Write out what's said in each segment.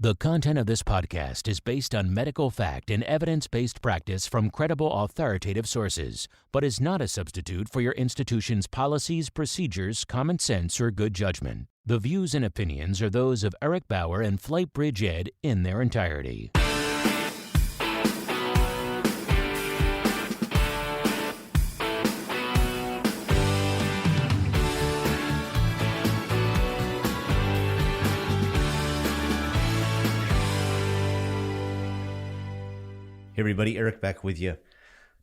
The content of this podcast is based on medical fact and evidence-based practice from credible authoritative sources, but is not a substitute for your institution's policies, procedures, common sense, or good judgment. The views and opinions are those of Eric Bauer and FlightBridgeED in their entirety. Hey everybody, Eric back with you.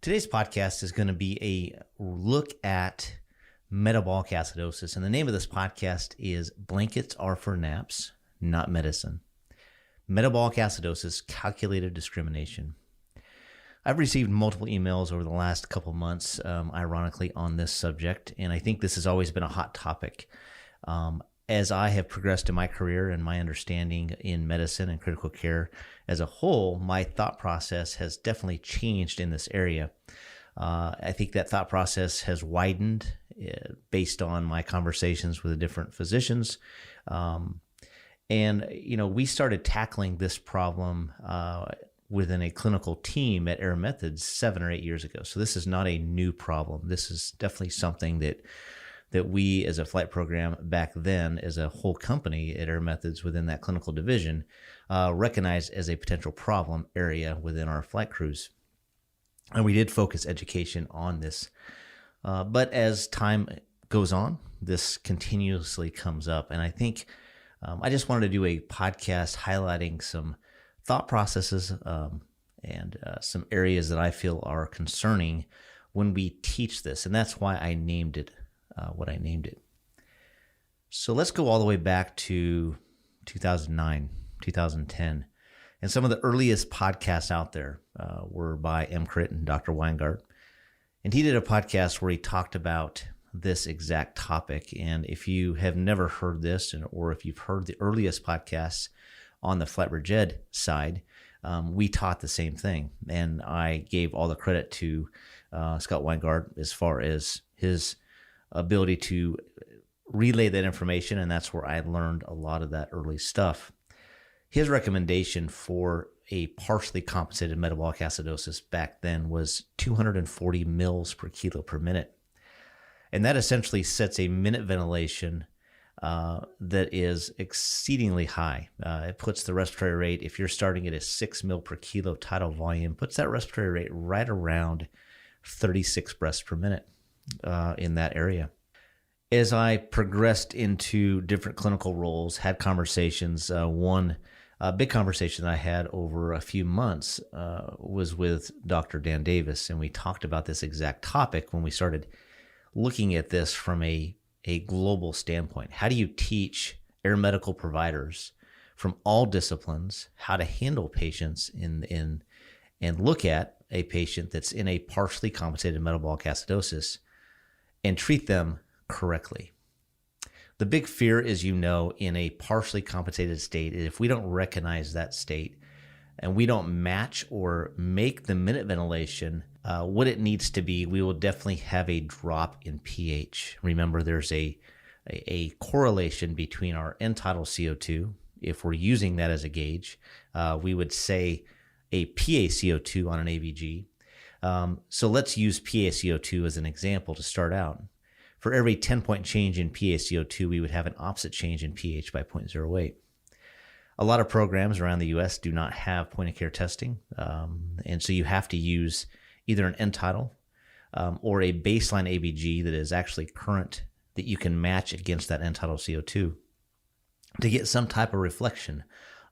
Today's podcast is going to be a look at metabolic acidosis. And the name of this podcast is Blankets Are for Naps, Not Medicine. Metabolic acidosis, calculated discrimination. I've received multiple emails over the last couple months, ironically, on this subject. And I think this has always been a hot topic. As I have progressed in my career and my understanding in medicine and critical care as a whole, my thought process has definitely changed in this area. I think that thought process has widened based on my conversations with the different physicians. We started tackling this problem within a clinical team at Air Methods 7 or 8 years ago. So this is not a new problem. This is definitely something that we as a flight program back then as a whole company at Air Methods within that clinical division recognized as a potential problem area within our flight crews. And we did focus education on this. But as time goes on, this continuously comes up. And I think I just wanted to do a podcast highlighting some thought processes and some areas that I feel are concerning when we teach this. And that's why I named it what I named it. So let's go all the way back to 2009, 2010. And some of the earliest podcasts out there were by M. Crit and Dr. Weingart. And he did a podcast where he talked about this exact topic. And if you have never heard this, or if you've heard the earliest podcasts on the FlightBridgeED side, we taught the same thing. And I gave all the credit to Scott Weingart as far as his ability to relay that information, and that's where I learned a lot of that early stuff. His recommendation for a partially compensated metabolic acidosis back then was 240 mils per kilo per minute. And that essentially sets a minute ventilation that is exceedingly high. It puts the respiratory rate, if you're starting at a 6 mil per kilo tidal volume, puts that respiratory rate right around 36 breaths per minute. In that area. As I progressed into different clinical roles, had conversations, one big conversation that I had over a few months was with Dr. Dan Davis, and we talked about this exact topic when we started looking at this from a global standpoint. How do you teach air medical providers from all disciplines how to handle patients and look at a patient that's in a partially compensated metabolic acidosis and treat them correctly? The big fear, as you know, in a partially compensated state is if we don't recognize that state and we don't match or make the minute ventilation what it needs to be, we will definitely have a drop in pH. Remember, there's a correlation between our end tidal CO2. If we're using that as a gauge, we would say a PaCO2 on an AVG. So let's use PaCO2 as an example to start out. For every 10-point change in PaCO2, we would have an opposite change in pH by 0.08. A lot of programs around the U.S. do not have point-of-care testing, and so you have to use either an end tidal or a baseline AVG that is actually current that you can match against that end tidal CO2 to get some type of reflection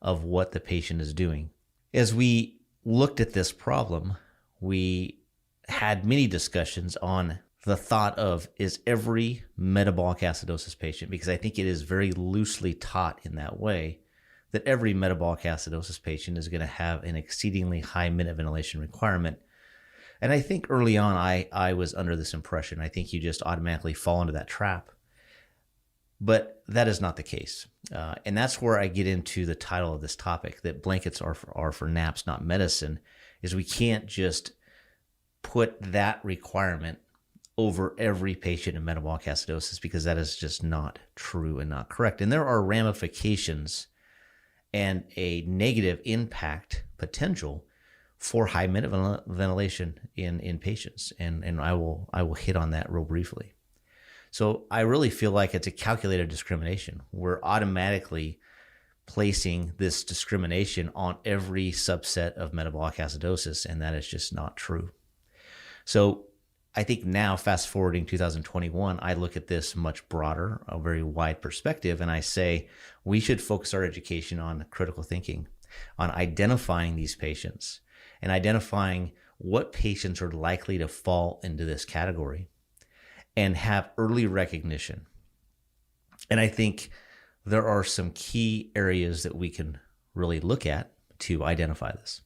of what the patient is doing. As we looked at this problem, we had many discussions on the thought of, is every metabolic acidosis patient, because I think it is very loosely taught in that way, that every metabolic acidosis patient is going to have an exceedingly high minute ventilation requirement. And I think early on, I was under this impression. I think you just automatically fall into that trap. But that is not the case. And that's where I get into the title of this topic, that blankets are for naps, not medicine, is we can't just put that requirement over every patient in metabolic acidosis, because that is just not true and not correct. And there are ramifications and a negative impact potential for high minute ventilation in patients. And I will hit on that real briefly. So I really feel like it's a calculated discrimination. We're automatically placing this discrimination on every subset of metabolic acidosis, and that is just not true. So I think now, fast forwarding 2021, I look at this much broader, a very wide perspective, and I say we should focus our education on critical thinking, on identifying these patients and identifying what patients are likely to fall into this category and have early recognition. And I think there are some key areas that we can really look at to identify this.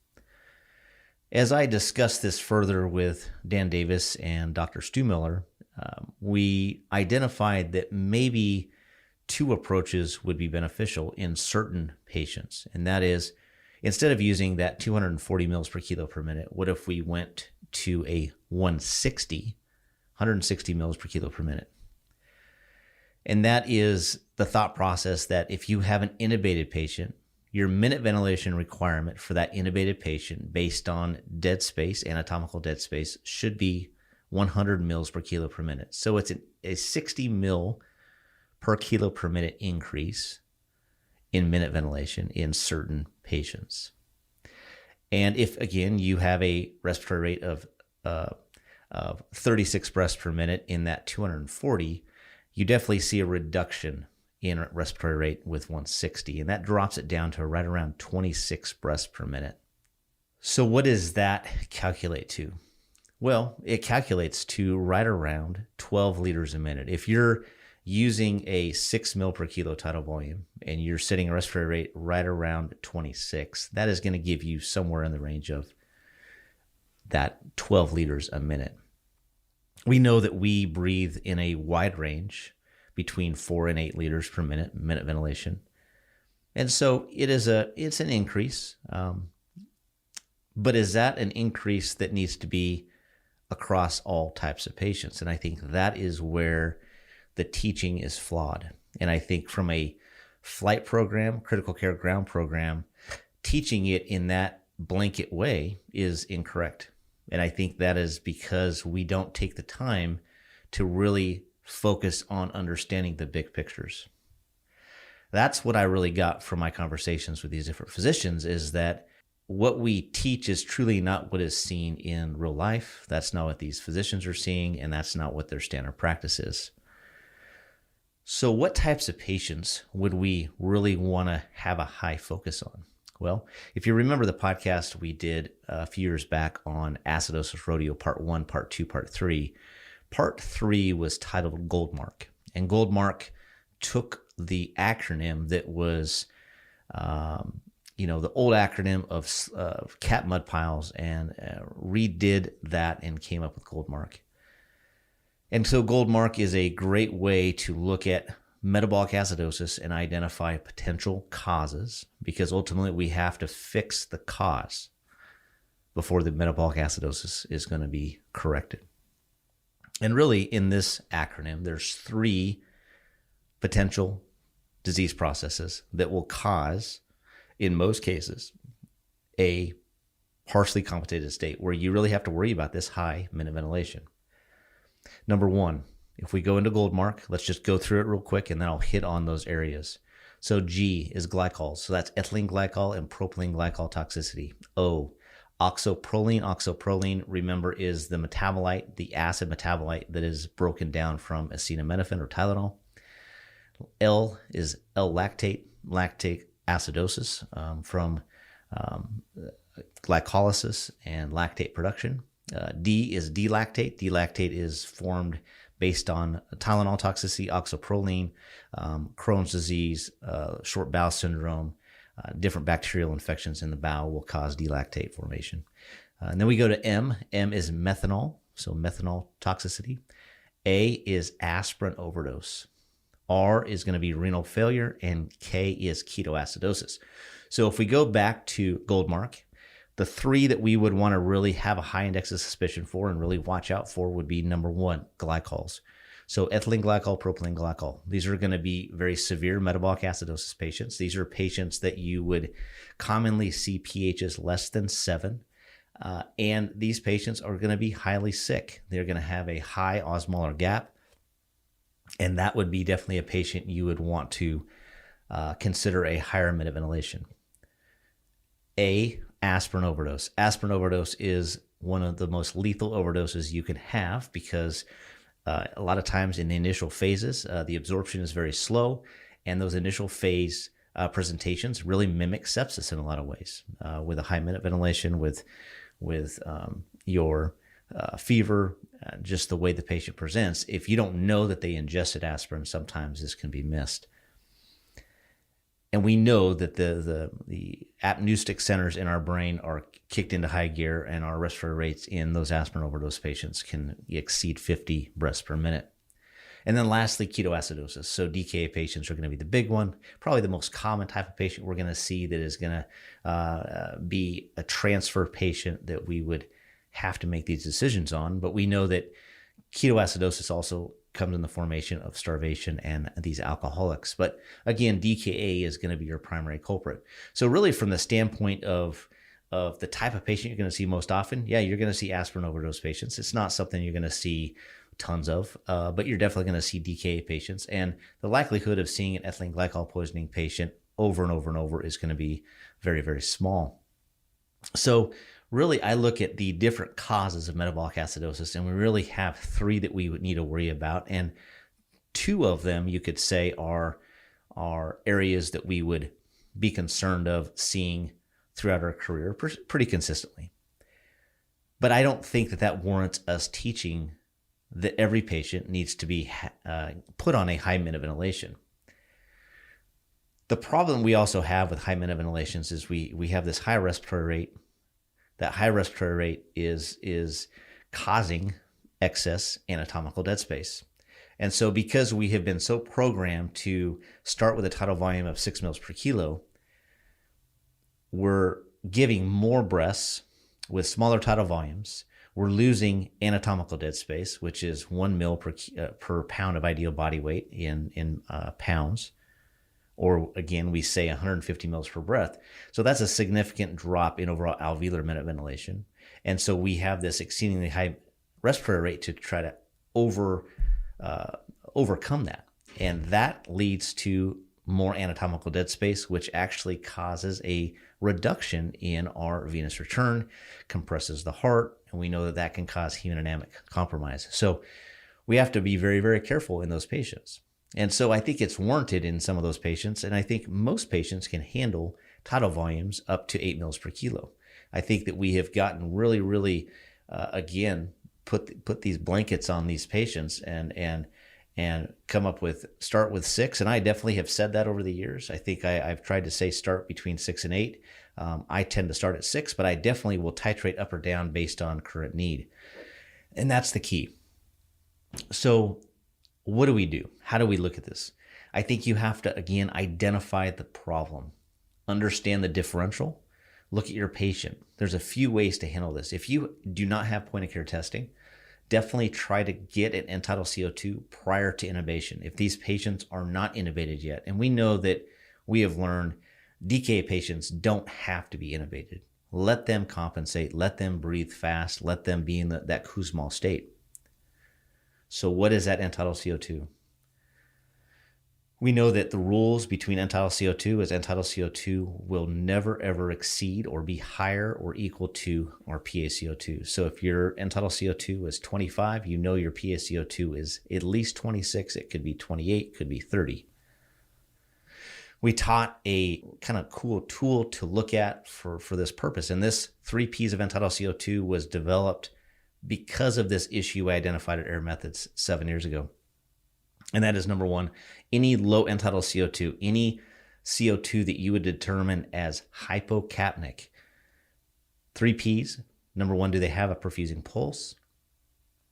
As I discussed this further with Dan Davis and Dr. Stu Miller, we identified that maybe two approaches would be beneficial in certain patients. And that is, instead of using that 240 mils per kilo per minute, what if we went to a 160 mils per kilo per minute? And that is the thought process that if you have an intubated patient, your minute ventilation requirement for that intubated patient based on dead space, anatomical dead space, should be 100 mils per kilo per minute. So it's a 60 mil per kilo per minute increase in minute ventilation in certain patients. And if, again, you have a respiratory rate of 36 breaths per minute in that 240, you definitely see a reduction in respiratory rate with 160, and that drops it down to right around 26 breaths per minute. So what does that calculate to? Well, it calculates to right around 12 liters a minute. If you're using a 6 mil per kilo tidal volume and you're setting a respiratory rate right around 26, that is going to give you somewhere in the range of that 12 liters a minute. We know that we breathe in a wide range between 4 and 8 liters per minute ventilation. And so it's an increase. But is that an increase that needs to be across all types of patients? And I think that is where the teaching is flawed. And I think from a flight program, critical care ground program, teaching it in that blanket way is incorrect. And I think that is because we don't take the time to really focus on understanding the big pictures. That's what I really got from my conversations with these different physicians, is that what we teach is truly not what is seen in real life. That's not what these physicians are seeing, and that's not what their standard practice is. So what types of patients would we really want to have a high focus on? Well, if you remember the podcast we did a few years back on acidosis rodeo, part 1, part 2, part 3, part 3 was titled Goldmark. And Goldmark took the acronym that was, the old acronym of cat mud piles and redid that and came up with Goldmark. And so Goldmark is a great way to look at metabolic acidosis and identify potential causes, because ultimately we have to fix the cause before the metabolic acidosis is going to be corrected. And really, in this acronym, there's 3 potential disease processes that will cause, in most cases, a partially compensated state where you really have to worry about this high minute ventilation. Number 1, if we go into Goldmark, let's just go through it real quick and then I'll hit on those areas. So G is glycols. So that's ethylene glycol and propylene glycol toxicity. O, oxoproline. Oxoproline, remember, is the metabolite, the acid metabolite that is broken down from acetaminophen or Tylenol. L is L-lactate, lactic acidosis from glycolysis and lactate production. D is D-lactate. D-lactate is formed based on Tylenol toxicity, oxoproline, Crohn's disease, short bowel syndrome, different bacterial infections in the bowel will cause D-lactate formation. And then we go to M. M is methanol, so methanol toxicity. A is aspirin overdose. R is going to be renal failure, and K is ketoacidosis. So if we go back to Goldmark, the 3 that we would want to really have a high index of suspicion for and really watch out for would be number 1, glycols. So ethylene glycol, propylene glycol, these are going to be very severe metabolic acidosis patients. These are patients that you would commonly see pHs less than 7. And these patients are going to be highly sick. They're going to have a high osmolar gap. And that would be definitely a patient you would want to consider a higher minute ventilation. Aspirin overdose. Aspirin overdose is one of the most lethal overdoses you can have because a lot of times in the initial phases, the absorption is very slow, and those initial phase presentations really mimic sepsis in a lot of ways. With a high minute ventilation, with your fever, just the way the patient presents, if you don't know that they ingested aspirin, sometimes this can be missed. And we know that the apneustic centers in our brain are kicked into high gear, and our respiratory rates in those aspirin overdose patients can exceed 50 breaths per minute. And then lastly, ketoacidosis. So DKA patients are going to be the big one, probably the most common type of patient we're going to see that is going to be a transfer patient that we would have to make these decisions on. But we know that ketoacidosis also comes in the formation of starvation and these alcoholics. But again, DKA is going to be your primary culprit. So really from the standpoint of the type of patient you're going to see most often, yeah, you're going to see aspirin overdose patients. It's not something you're going to see tons of, but you're definitely going to see DKA patients. And the likelihood of seeing an ethylene glycol poisoning patient over and over and over is going to be very, very small. So really, I look at the different causes of metabolic acidosis, and we really have 3 that we would need to worry about. And 2 of them, you could say, are areas that we would be concerned of seeing throughout our career pretty consistently. But I don't think that warrants us teaching that every patient needs to be put on a high minute ventilation. The problem we also have with high minute ventilations is we have this high respiratory rate. That high respiratory rate is causing excess anatomical dead space. And so because we have been so programmed to start with a tidal volume of 6 mils per kilo, we're giving more breaths with smaller tidal volumes. We're losing anatomical dead space, which is 1 mil per pound of ideal body weight in pounds. Or again, we say 150 mils per breath. So that's a significant drop in overall alveolar minute ventilation. And so we have this exceedingly high respiratory rate to try to overcome that. And that leads to more anatomical dead space, which actually causes a reduction in our venous return, compresses the heart, and we know that that can cause hemodynamic compromise. So we have to be very, very careful in those patients. And so I think it's warranted in some of those patients, and I think most patients can handle tidal volumes up to 8 mils per kilo. I think that we have gotten really, really, again, put these blankets on these patients and come up with start with 6. And I definitely have said that over the years. I think I've tried to say start between 6 and 8. I tend to start at 6, but I definitely will titrate up or down based on current need. And that's the key. So what do we do? How do we look at this? I think you have to, again, identify the problem, understand the differential, look at your patient. There's a few ways to handle this. If you do not have point of care testing, definitely try to get an end-tidal CO2 prior to intubation if these patients are not intubated yet. And we know that we have learned DKA patients don't have to be intubated. Let them compensate, let them breathe fast, let them be in that Kussmaul state. So what is that end-tidal CO2? We know that the rules between end-tidal CO2 is end-tidal CO2 will never ever exceed or be higher or equal to our PaCO2. So if your end-tidal CO2 is 25, you know your PaCO2 is at least 26. It could be 28, could be 30. We taught a kind of cool tool to look at for this purpose. And this 3 Ps of end-tidal CO2 was developed because of this issue I identified at Air Methods 7 years ago. And that is number 1, any low end-tidal CO2, any CO2 that you would determine as hypocapnic. 3 Ps, number 1, do they have a perfusing pulse?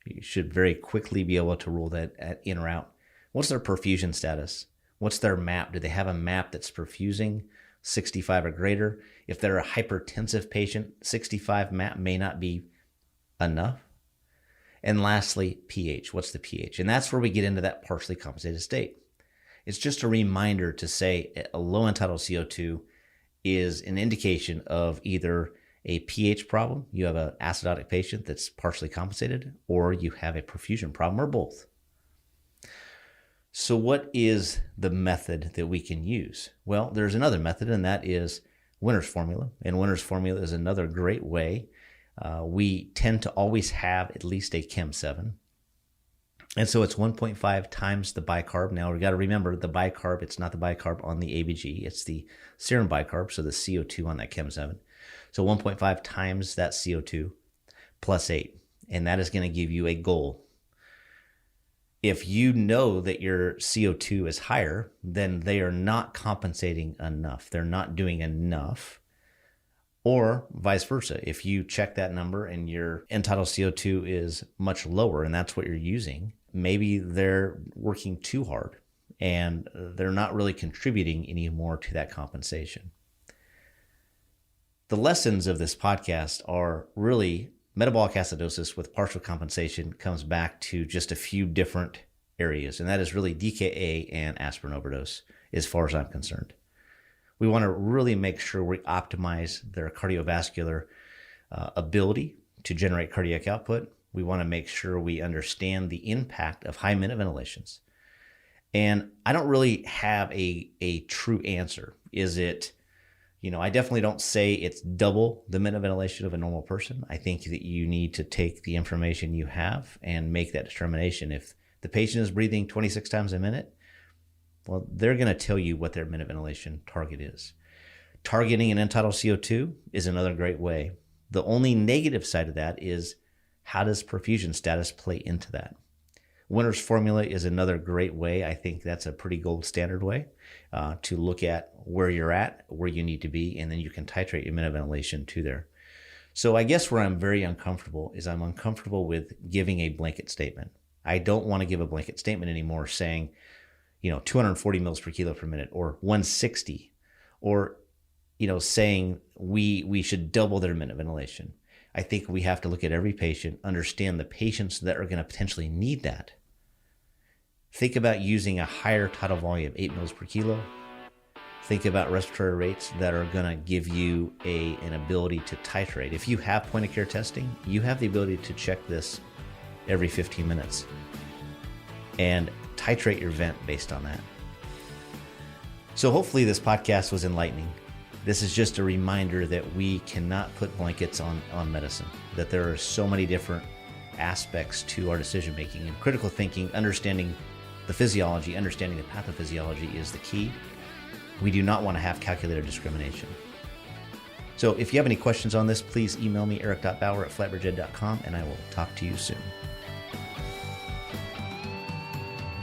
You should very quickly be able to rule that in or out. What's their perfusion status? What's their MAP? Do they have a MAP that's perfusing 65 or greater? If they're a hypertensive patient, 65 MAP may not be enough. And lastly, pH. What's the pH? And that's where we get into that partially compensated state. It's just a reminder to say a low entitled CO2 is an indication of either a pH problem, you have an acidotic patient that's partially compensated, or you have a perfusion problem, or both. So what is the method that we can use? Well, there's another method, and that is Winner's formula. And Winner's formula is another great way. We tend to always have at least a Chem 7. And so it's 1.5 times the bicarb. Now, we've got to remember the bicarb, it's not the bicarb on the ABG, it's the serum bicarb, so the CO2 on that Chem 7. So 1.5 times that CO2 plus 8. And that is going to give you a goal. If you know that your CO2 is higher, then they are not compensating enough. They're not doing enough. Or vice versa. If you check that number and your entitled CO2 is much lower and that's what you're using, maybe they're working too hard and they're not really contributing anymore to that compensation. The lessons of this podcast are really metabolic acidosis with partial compensation comes back to just a few different areas, and that is really DKA and aspirin overdose as far as I'm concerned. We want to really make sure we optimize their cardiovascular ability to generate cardiac output. We want to make sure we understand the impact of high minute ventilations. And I don't really have a true answer. Is it, I definitely don't say it's double the minute ventilation of a normal person. I think that you need to take the information you have and make that determination. If the patient is breathing 26 times a minute, well, they're going to tell you what their minute ventilation target is. Targeting an entitled CO2 is another great way. The only negative side of that is how does perfusion status play into that? Winner's formula is another great way. I think that's a pretty gold standard way to look at where you're at, where you need to be, and then you can titrate your minute ventilation to there. So I guess where I'm very uncomfortable is I'm uncomfortable with giving a blanket statement. I don't want to give a blanket statement anymore saying, 240 mils per kilo per minute or 160, or, saying we should double their minute ventilation. I think we have to look at every patient, understand the patients that are going to potentially need that. Think about using a higher tidal volume, 8 mils per kilo. Think about respiratory rates that are going to give you an ability to titrate. If you have point of care testing, you have the ability to check this every 15 minutes and titrate your vent based on that. So hopefully this podcast was enlightening. This is just a reminder that we cannot put blankets on medicine, that there are so many different aspects to our decision making, and critical thinking, understanding the physiology, understanding the pathophysiology is the key. We do not want to have calculated discrimination. So if you have any questions on this, please email me, eric.bauer@FlightBridgeED.com, and I will talk to you soon.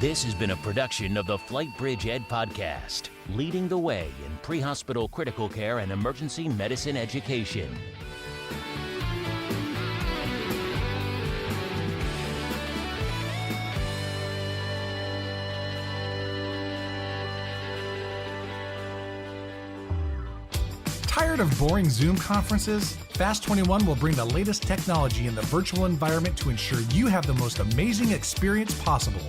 This has been a production of the FlightBridgeED Podcast, leading the way in pre-hospital critical care and emergency medicine education. Tired of boring Zoom conferences? Fast 21 will bring the latest technology in the virtual environment to ensure you have the most amazing experience possible.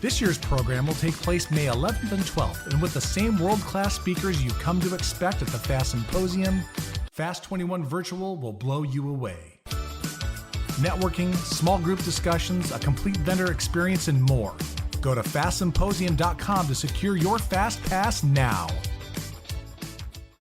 This year's program will take place May 11th and 12th, and with the same world-class speakers you've come to expect at the FAST Symposium, Fast 21 Virtual will blow you away. Networking, small group discussions, a complete vendor experience, and more. Go to fastsymposium.com to secure your Fast Pass now.